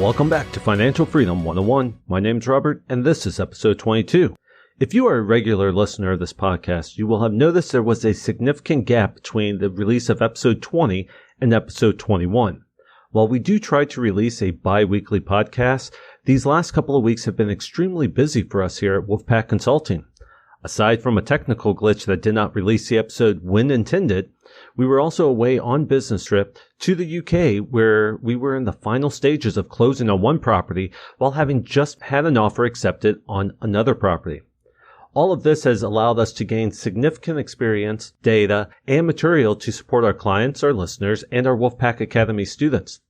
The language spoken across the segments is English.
Welcome back to Financial Freedom 101. My name's Robert, and this is episode 22. If you are a regular listener of this podcast, you will have noticed there was a significant gap between the release of episode 20 and episode 21. While we do try to release a bi-weekly podcast, these last couple of weeks have been extremely busy for us here at Wolfpack Consulting. Aside from a technical glitch that did not release the episode when intended, we were also away on business trip to the UK where we were in the final stages of closing on one property while having just had an offer accepted on another property. All of this has allowed us to gain significant experience, data, and material to support our clients, our listeners, and our Wolfpack Academy students.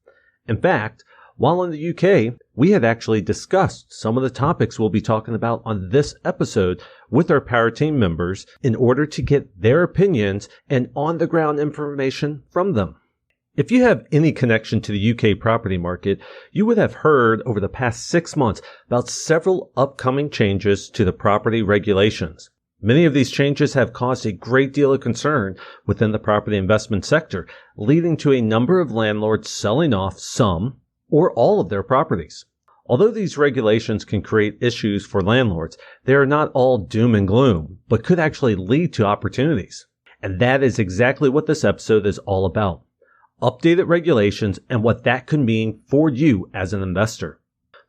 In fact, while in the UK, we had actually discussed some of the topics we'll be talking about on this episode with our Power Team members in order to get their opinions and on-the-ground information from them. If you have any connection to the UK property market, you would have heard over the past 6 months about several upcoming changes to the property regulations. Many of these changes have caused a great deal of concern within the property investment sector, leading to a number of landlords selling off some or all of their properties. Although these regulations can create issues for landlords, they are not all doom and gloom, but could actually lead to opportunities. And that is exactly what this episode is all about. Updated regulations and what that could mean for you as an investor.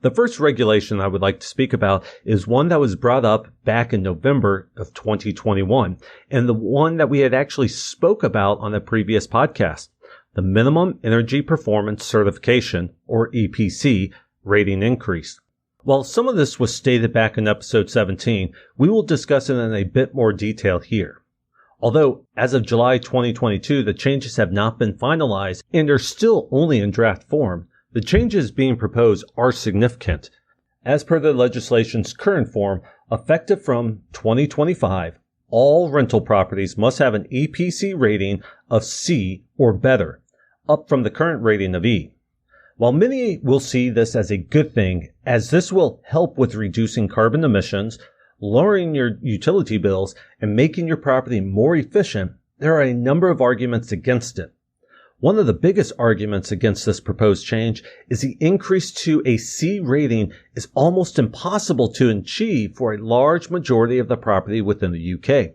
The first regulation I would like to speak about is one that was brought up back in November of 2021, and the one that we had actually spoke about on a previous podcast. The Minimum Energy Performance Certification, or EPC, rating increase. While some of this was stated back in episode 17, we will discuss it in a bit more detail here. Although, as of July 2022, the changes have not been finalized and are still only in draft form, the changes being proposed are significant. As per the legislation's current form, effective from 2025, all rental properties must have an EPC rating of C or better, up from the current rating of E. While many will see this as a good thing, as this will help with reducing carbon emissions, lowering your utility bills, and making your property more efficient, there are a number of arguments against it. One of the biggest arguments against this proposed change is the increase to a C rating is almost impossible to achieve for a large majority of the property within the UK.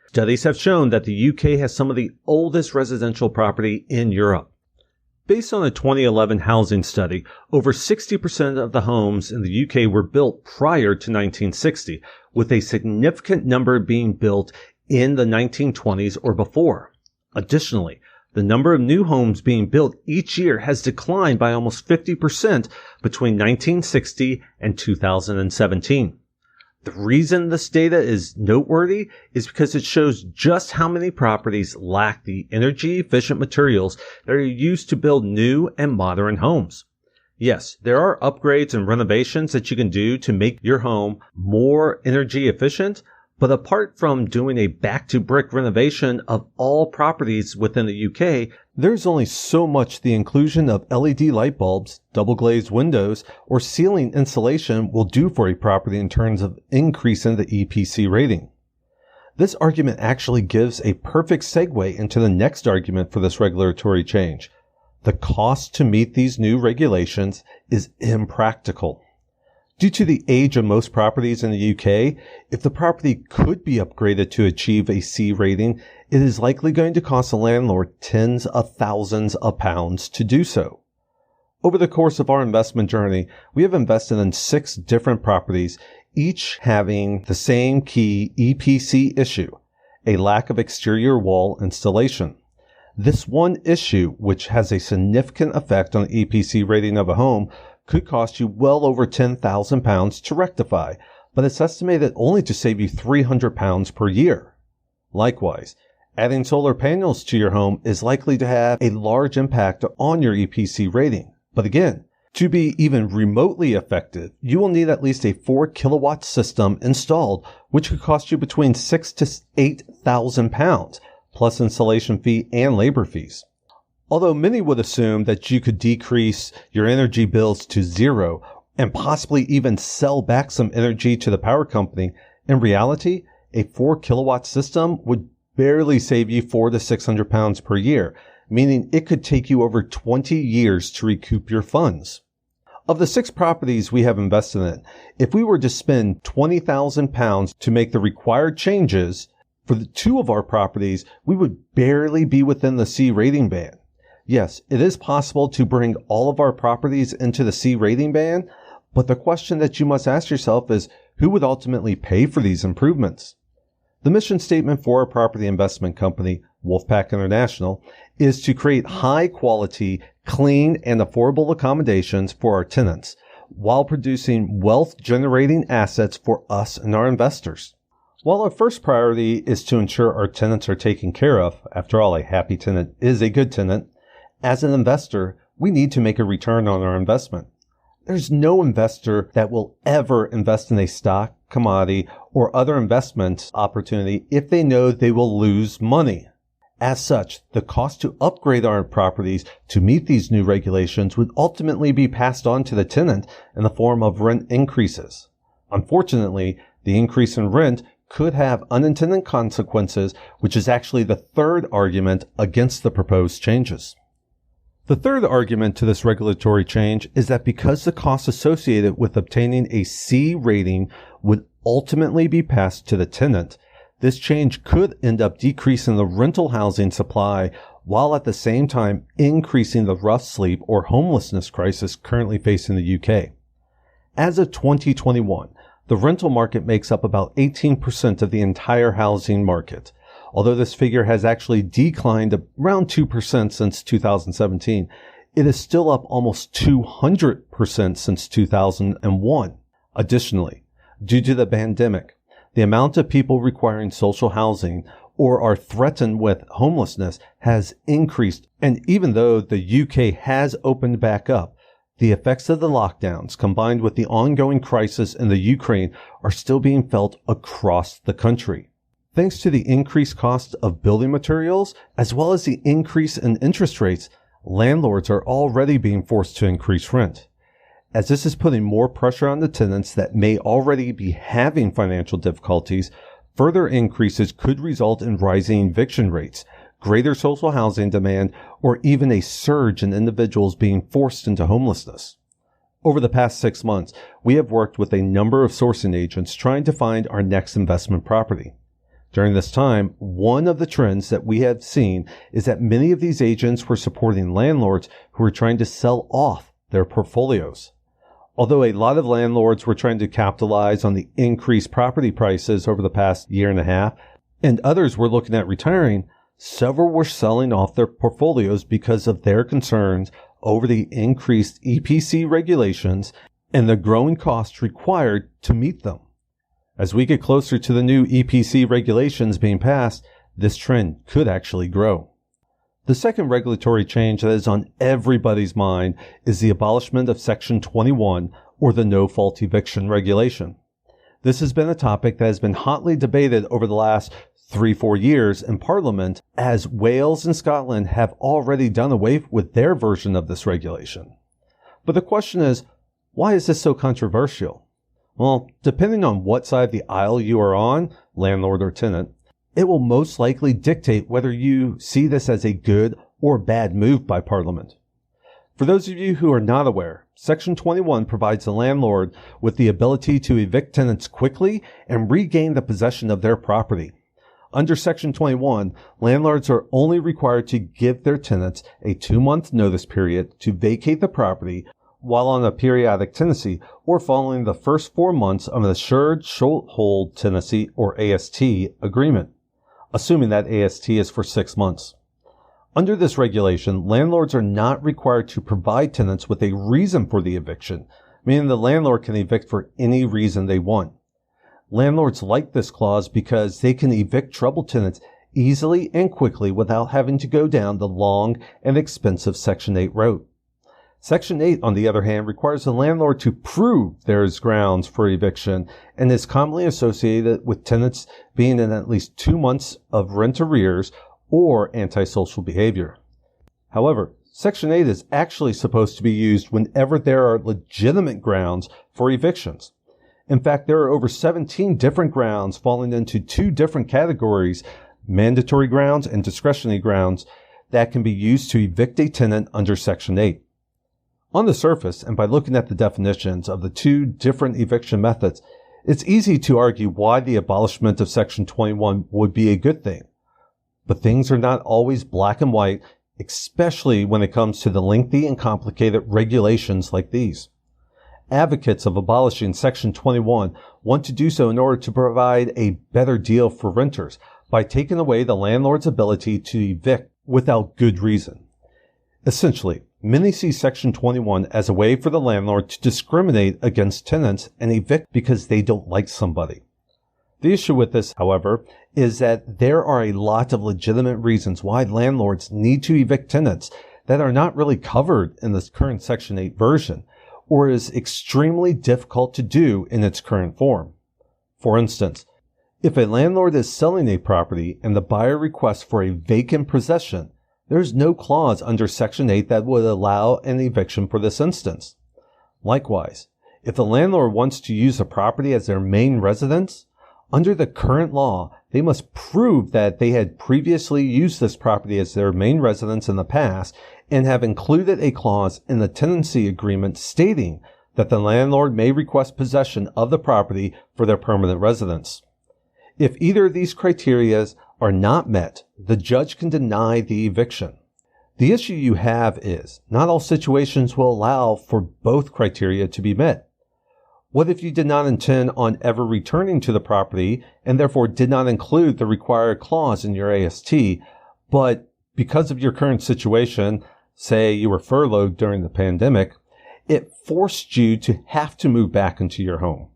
Studies have shown that the UK has some of the oldest residential property in Europe. Based on a 2011 housing study, over 60% of the homes in the UK were built prior to 1960, with a significant number being built in the 1920s or before. Additionally, the number of new homes being built each year has declined by almost 50% between 1960 and 2017. The reason this data is noteworthy is because it shows just how many properties lack the energy-efficient materials that are used to build new and modern homes. Yes, there are upgrades and renovations that you can do to make your home more energy efficient, but apart from doing a back-to-brick renovation of all properties within the UK, there's only so much the inclusion of LED light bulbs, double-glazed windows, or ceiling insulation will do for a property in terms of increasing the EPC rating. This argument actually gives a perfect segue into the next argument for this regulatory change. The cost to meet these new regulations is impractical. Due to the age of most properties in the UK, if the property could be upgraded to achieve a C rating, it is likely going to cost the landlord tens of thousands of pounds to do so. Over the course of our investment journey, we have invested in 6 different properties, each having the same key EPC issue, a lack of exterior wall installation. This one issue, which has a significant effect on the EPC rating of a home, could cost you well over £10,000 to rectify, but it's estimated only to save you £300 per year. Likewise, adding solar panels to your home is likely to have a large impact on your EPC rating. But again, to be even remotely effective, you will need at least a 4 kilowatt system installed, which could cost you between £6,000 to £8,000, plus installation fee and labor fees. Although many would assume that you could decrease your energy bills to zero and possibly even sell back some energy to the power company, in reality, a 4 kilowatt system would barely save you £400 to £600 per year, meaning it could take you over 20 years to recoup your funds. Of the 6 properties we have invested in, if we were to spend £20,000 to make the required changes, for the 2 of our properties, we would barely be within the C rating band. Yes, it is possible to bring all of our properties into the C rating band, but the question that you must ask yourself is, who would ultimately pay for these improvements? The mission statement for our property investment company, Wolfpack International, is to create high-quality, clean, and affordable accommodations for our tenants while producing wealth-generating assets for us and our investors. While our first priority is to ensure our tenants are taken care of, after all, a happy tenant is a good tenant, as an investor, we need to make a return on our investment. There's no investor that will ever invest in a stock, commodity, or other investment opportunity if they know they will lose money. As such, the cost to upgrade our properties to meet these new regulations would ultimately be passed on to the tenant in the form of rent increases. Unfortunately, the increase in rent could have unintended consequences, which is actually the third argument against the proposed changes. The third argument to this regulatory change is that because the costs associated with obtaining a C rating would ultimately be passed to the tenant, this change could end up decreasing the rental housing supply while at the same time increasing the rough sleep or homelessness crisis currently facing the UK. As of 2021, the rental market makes up about 18% of the entire housing market. Although this figure has actually declined around 2% since 2017, it is still up almost 200% since 2001. Additionally, due to the pandemic, the amount of people requiring social housing or are threatened with homelessness has increased. And even though the UK has opened back up, the effects of the lockdowns combined with the ongoing crisis in the Ukraine are still being felt across the country. Thanks to the increased cost of building materials, as well as the increase in interest rates, landlords are already being forced to increase rent. As this is putting more pressure on the tenants that may already be having financial difficulties, further increases could result in rising eviction rates, greater social housing demand, or even a surge in individuals being forced into homelessness. Over the past 6 months, we have worked with a number of sourcing agents trying to find our next investment property. During this time, one of the trends that we have seen is that many of these agents were supporting landlords who were trying to sell off their portfolios. Although a lot of landlords were trying to capitalize on the increased property prices over the past year and a half, and others were looking at retiring, several were selling off their portfolios because of their concerns over the increased EPC regulations and the growing costs required to meet them. As we get closer to the new EPC regulations being passed, this trend could actually grow. The second regulatory change that is on everybody's mind is the abolishment of Section 21, or the no-fault eviction regulation. This has been a topic that has been hotly debated over the last 3-4 years in Parliament, as Wales and Scotland have already done away with their version of this regulation. But the question is, why is this so controversial? Well, depending on what side of the aisle you are on, landlord or tenant, it will most likely dictate whether you see this as a good or bad move by Parliament. For those of you who are not aware, Section 21 provides the landlord with the ability to evict tenants quickly and regain the possession of their property. Under Section 21, landlords are only required to give their tenants a 2-month notice period to vacate the property while on a periodic tenancy or following the first 4 months of an assured short-hold tenancy or AST agreement, assuming that AST is for 6 months. Under this regulation, landlords are not required to provide tenants with a reason for the eviction, meaning the landlord can evict for any reason they want. Landlords like this clause because they can evict troubled tenants easily and quickly without having to go down the long and expensive Section 8 route. Section 8, on the other hand, requires the landlord to prove there is grounds for eviction and is commonly associated with tenants being in at least 2 months of rent arrears or antisocial behavior. However, Section 8 is actually supposed to be used whenever there are legitimate grounds for evictions. In fact, there are over 17 different grounds falling into 2 different categories, mandatory grounds and discretionary grounds, that can be used to evict a tenant under Section 8. On the surface, and by looking at the definitions of the two different eviction methods, it's easy to argue why the abolishment of Section 21 would be a good thing. But things are not always black and white, especially when it comes to the lengthy and complicated regulations like these. Advocates of abolishing Section 21 want to do so in order to provide a better deal for renters by taking away the landlord's ability to evict without good reason. Essentially, many see Section 21 as a way for the landlord to discriminate against tenants and evict because they don't like somebody. The issue with this, however, is that there are a lot of legitimate reasons why landlords need to evict tenants that are not really covered in this current Section 8 version, or is extremely difficult to do in its current form. For instance, if a landlord is selling a property and the buyer requests for a vacant possession, there is no clause under Section 8 that would allow an eviction for this instance. Likewise, if the landlord wants to use a property as their main residence, under the current law, they must prove that they had previously used this property as their main residence in the past and have included a clause in the tenancy agreement stating that the landlord may request possession of the property for their permanent residence. If either of these criteria are not met, the judge can deny the eviction. The issue you have is not all situations will allow for both criteria to be met. What if you did not intend on ever returning to the property and therefore did not include the required clause in your AST, but because of your current situation, say you were furloughed during the pandemic, it forced you to have to move back into your home?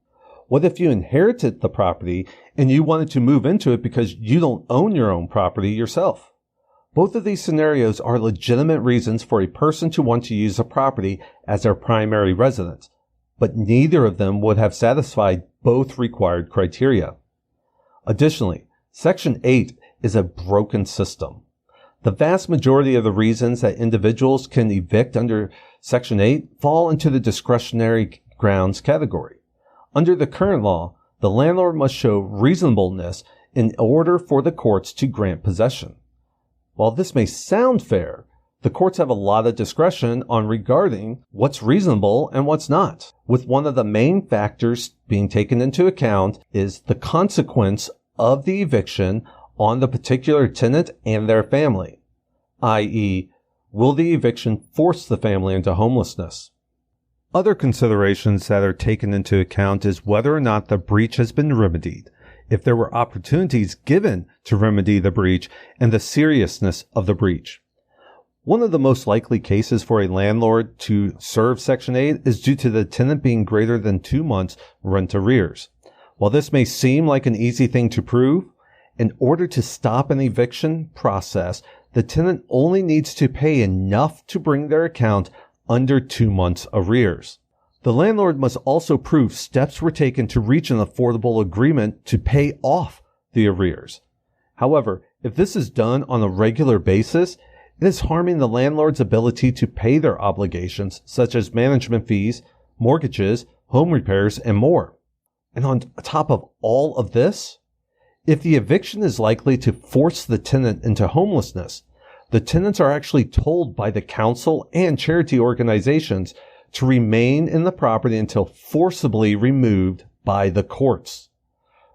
What if you inherited the property and you wanted to move into it because you don't own your own property yourself? Both of these scenarios are legitimate reasons for a person to want to use a property as their primary residence, but neither of them would have satisfied both required criteria. Additionally, Section 8 is a broken system. The vast majority of the reasons that individuals can evict under Section 8 fall into the discretionary grounds category. Under the current law, the landlord must show reasonableness in order for the courts to grant possession. While this may sound fair, the courts have a lot of discretion on regarding what's reasonable and what's not, with one of the main factors being taken into account is the consequence of the eviction on the particular tenant and their family, i.e., will the eviction force the family into homelessness? Other considerations that are taken into account is whether or not the breach has been remedied, if there were opportunities given to remedy the breach, and the seriousness of the breach. One of the most likely cases for a landlord to serve Section 8 is due to the tenant being greater than 2 months rent arrears. While this may seem like an easy thing to prove, in order to stop an eviction process, the tenant only needs to pay enough to bring their account under 2 months arrears. The landlord must also prove steps were taken to reach an affordable agreement to pay off the arrears. However, if this is done on a regular basis, it is harming the landlord's ability to pay their obligations, such as management fees, mortgages, home repairs, and more. And on top of all of this, if the eviction is likely to force the tenant into homelessness, the tenants are actually told by the council and charity organizations to remain in the property until forcibly removed by the courts.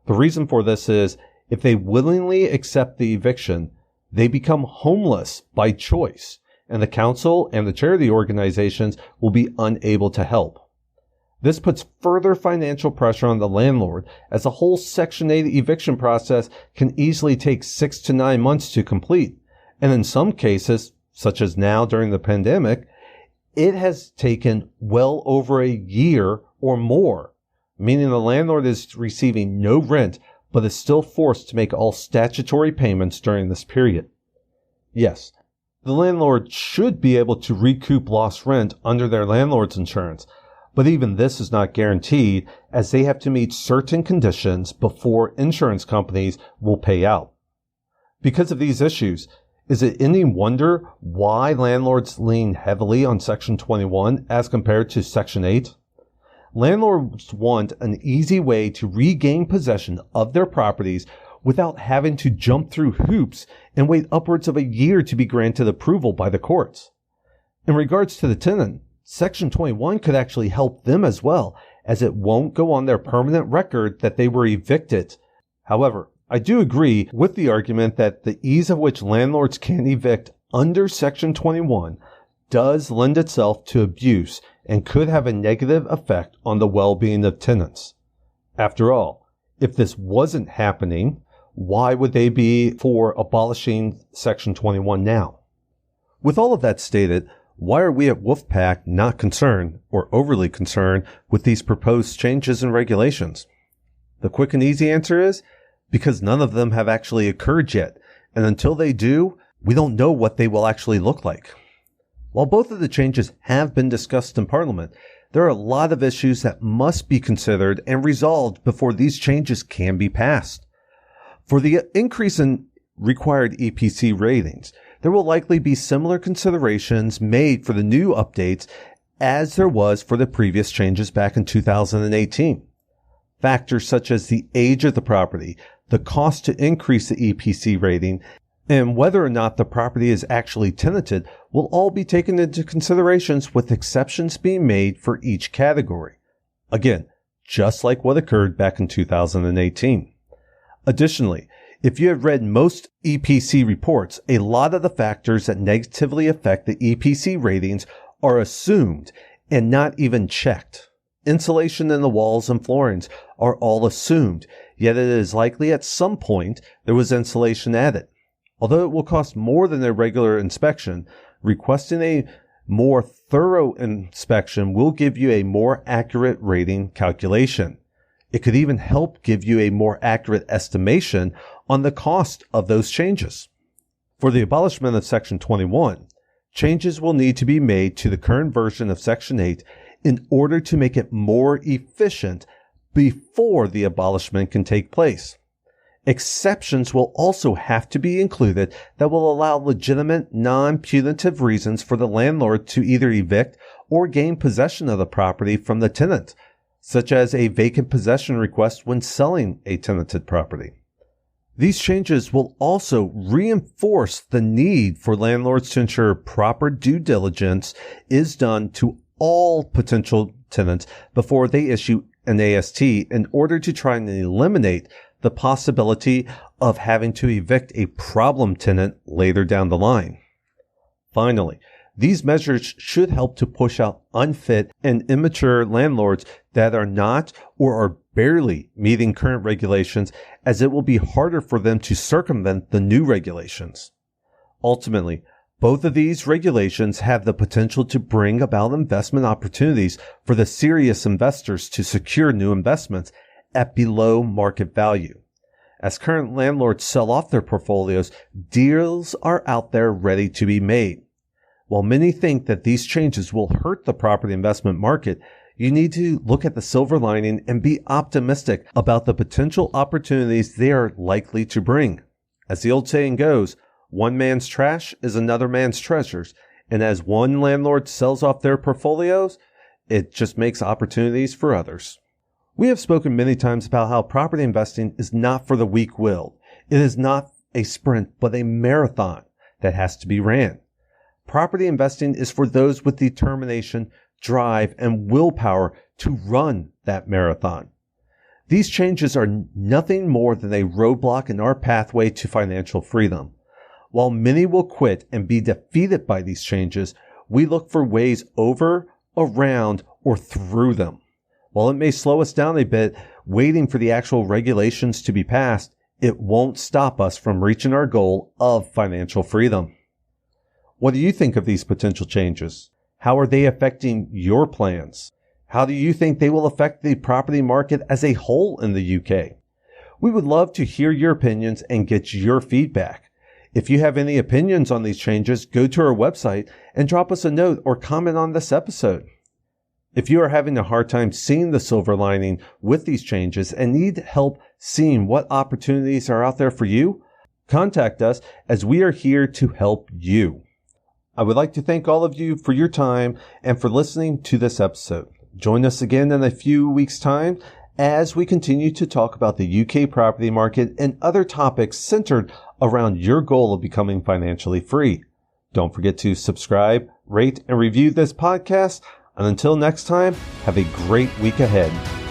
The reason for this is if they willingly accept the eviction, they become homeless by choice, and the council and the charity organizations will be unable to help. This puts further financial pressure on the landlord, as the whole Section 8 eviction process can easily take 6 to 9 months to complete. And in some cases, such as now during the pandemic, it has taken well over a year or more, meaning the landlord is receiving no rent but is still forced to make all statutory payments during this period. Yes, the landlord should be able to recoup lost rent under their landlord's insurance, but even this is not guaranteed, as they have to meet certain conditions before insurance companies will pay out. Because of these issues, is it any wonder why landlords lean heavily on Section 21 as compared to Section 8? Landlords want an easy way to regain possession of their properties without having to jump through hoops and wait upwards of a year to be granted approval by the courts. In regards to the tenant, Section 21 could actually help them as well, as it won't go on their permanent record that they were evicted. However, I do agree with the argument that the ease of which landlords can evict under Section 21 does lend itself to abuse and could have a negative effect on the well-being of tenants. After all, if this wasn't happening, why would they be for abolishing Section 21 now? With all of that stated, why are we at Wolfpack not concerned or overly concerned with these proposed changes and regulations? The quick and easy answer is because none of them have actually occurred yet, and until they do, we don't know what they will actually look like. While both of the changes have been discussed in Parliament, there are a lot of issues that must be considered and resolved before these changes can be passed. For the increase in required EPC ratings, there will likely be similar considerations made for the new updates as there was for the previous changes back in 2018. Factors such as the age of the property, the cost to increase the EPC rating, and whether or not the property is actually tenanted will all be taken into considerations with exceptions being made for each category. Again, just like what occurred back in 2018. Additionally, if you have read most EPC reports, a lot of the factors that negatively affect the EPC ratings are assumed and not even checked. Insulation in the walls and floorings are all assumed, yet it is likely at some point there was insulation added. Although it will cost more than a regular inspection, requesting a more thorough inspection will give you a more accurate rating calculation. It could even help give you a more accurate estimation on the cost of those changes. For the abolishment of Section 21, changes will need to be made to the current version of Section 8 in order to make it more efficient before the abolishment can take place. Exceptions will also have to be included that will allow legitimate, non-punitive reasons for the landlord to either evict or gain possession of the property from the tenant, such as a vacant possession request when selling a tenanted property. These changes will also reinforce the need for landlords to ensure proper due diligence is done to all potential tenants before they issue an AST in order to try and eliminate the possibility of having to evict a problem tenant later down the line. Finally, these measures should help to push out unfit and immature landlords that are not or are barely meeting current regulations, as it will be harder for them to circumvent the new regulations. Ultimately, both of these regulations have the potential to bring about investment opportunities for the serious investors to secure new investments at below market value. As current landlords sell off their portfolios, deals are out there ready to be made. While many think that these changes will hurt the property investment market, you need to look at the silver lining and be optimistic about the potential opportunities they are likely to bring. As the old saying goes, one man's trash is another man's treasures, and as one landlord sells off their portfolios, it just makes opportunities for others. We have spoken many times about how property investing is not for the weak-willed. It is not a sprint, but a marathon that has to be ran. Property investing is for those with determination, drive, and willpower to run that marathon. These changes are nothing more than a roadblock in our pathway to financial freedom. While many will quit and be defeated by these changes, we look for ways over, around, or through them. While it may slow us down a bit, waiting for the actual regulations to be passed, it won't stop us from reaching our goal of financial freedom. What do you think of these potential changes? How are they affecting your plans? How do you think they will affect the property market as a whole in the UK? We would love to hear your opinions and get your feedback. If you have any opinions on these changes, go to our website and drop us a note or comment on this episode. If you are having a hard time seeing the silver lining with these changes and need help seeing what opportunities are out there for you, contact us as we are here to help you. I would like to thank all of you for your time and for listening to this episode. Join us again in a few weeks' time as we continue to talk about the UK property market and other topics centered around your goal of becoming financially free. Don't forget to subscribe, rate, and review this podcast. And until next time, have a great week ahead.